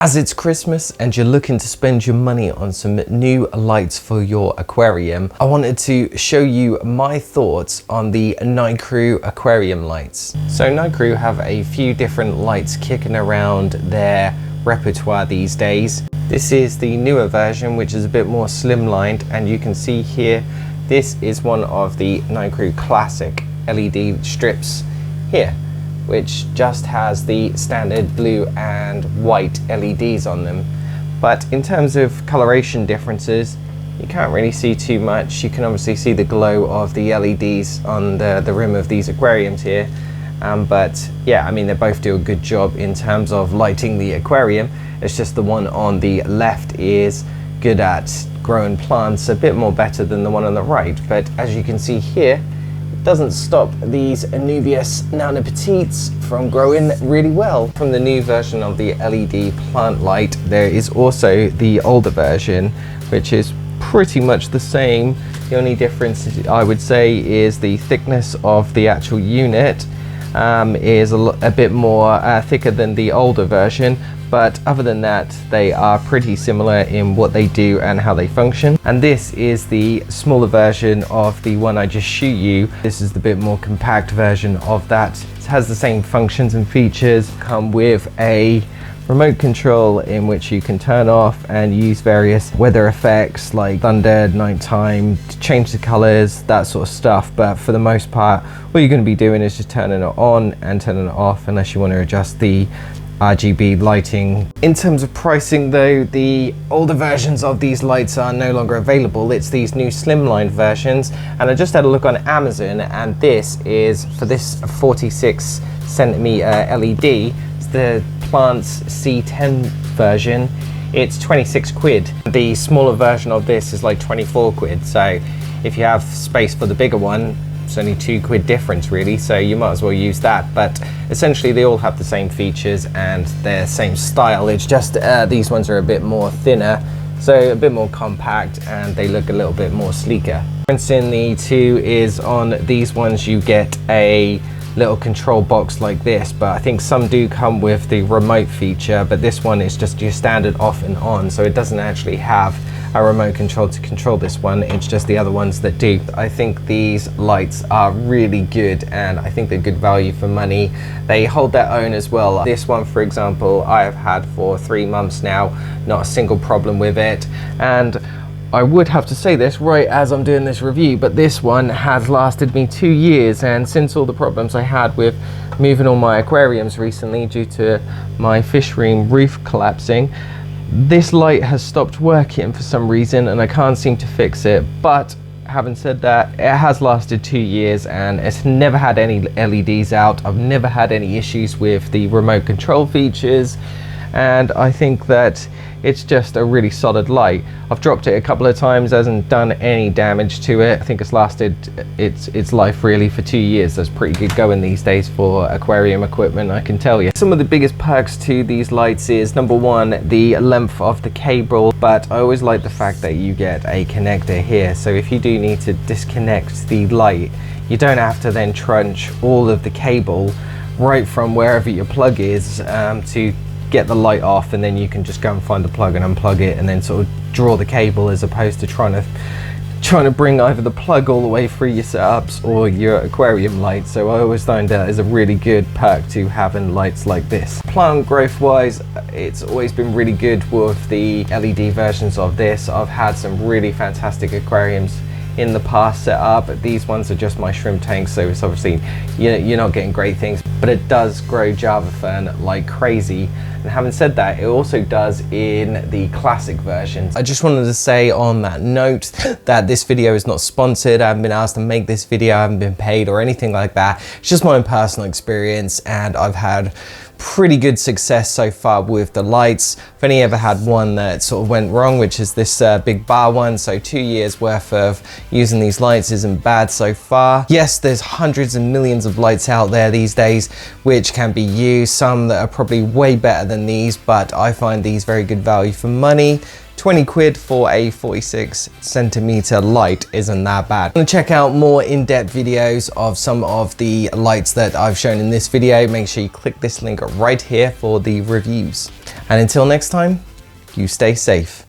As it's Christmas and you're looking to spend your money on some new lights for your aquarium, I wanted to show you my thoughts on the Nicrew aquarium lights. So Nicrew have a few different lights kicking around their repertoire these days. This is the newer version, which is a bit more slimlined, and you can see here, this is one of the Nicrew classic LED strips here, which just has the standard blue and white LEDs on them. But in terms of coloration differences, you can't really see too much. You can obviously see the glow of the LEDs on the rim of these aquariums here. But yeah, I mean, they both do a good job in terms of lighting the aquarium. It's just the one on the left is good at growing plants a bit more better than the one on the right. But as you can see here, doesn't stop these Anubias Nana Petites from growing really well. From the new version of the LED plant light, there is also the older version, which is pretty much the same. The only difference, I would say, is the thickness of the actual unit is a bit more thicker than the older version. But other than that, they are pretty similar in what they do and how they function. And this is the smaller version of the one I just showed you. This is the bit more compact version of that. It has the same functions and features, come with a remote control in which you can turn off and use various weather effects like thunder, nighttime, to change the colors, that sort of stuff. But for the most part, what you're going to be doing is just turning it on and turning it off, unless you want to adjust the RGB lighting. In terms of pricing though, the older versions of these lights are no longer available. It's these new slimline versions, and I just had a look on Amazon, and this is, for this 46 centimeter LED, it's the Plants C10 version. It's 26 quid. The smaller version of this is like 24 quid. So if you have space for the bigger one, it's only 2 quid difference really, so you might as well use that. But essentially they all have the same features and their same style. It's just these ones are a bit more thinner, so a bit more compact, and they look a little bit more sleeker. The difference in the two is on these ones you get a little control box like this, but I think some do come with the remote feature, but this one is just your standard off and on, so it doesn't actually have a remote control to control this one. It's just the other ones that do. I think these lights are really good, and I think they're good value for money. They hold their own as well. This one, for example, I have had for 3 months now, not a single problem with it. And I would have to say this right as I'm doing this review, but this one has lasted me 2 years, and since all the problems I had with moving all my aquariums recently due to my fish room roof collapsing, this light has stopped working for some reason and I can't seem to fix it. But having said that, it has lasted 2 years and it's never had any LEDs out. I've never had any issues with the remote control features, and I think that it's just a really solid light. I've dropped it a couple of times, hasn't done any damage to it. I think it's lasted its life really for 2 years. That's pretty good going these days for aquarium equipment, I can tell you. Some of the biggest perks to these lights is, number one, the length of the cable, but I always like the fact that you get a connector here. So if you do need to disconnect the light, you don't have to then trunch all of the cable right from wherever your plug is to get the light off, and then you can just go and find the plug and unplug it and then sort of draw the cable, as opposed to trying to bring either the plug all the way through your setups or your aquarium light. So I always find that is a really good perk to having lights like this. Plant growth wise, it's always been really good with the LED versions of this. I've had some really fantastic aquariums in the past set up. These ones are just my shrimp tanks, so it's obviously you're not getting great things, but it does grow Java fern like crazy. And having said that, it also does in the classic versions. I just wanted to say on that note that this video is not sponsored. I haven't been asked to make this video, I haven't been paid or anything like that. It's just my own personal experience, and I've had pretty good success so far with the lights. I've only ever had one that sort of went wrong, which is this big bar one, so 2 years worth of using these lights isn't bad so far. Yes, there's hundreds and millions of lights out there these days which can be used, some that are probably way better than these, but I find these very good value for money. 20 quid for a 46 centimeter light isn't that bad. Want to check out more in-depth videos of some of the lights that I've shown in this video, make sure you click this link right here for the reviews. And until next time, you stay safe.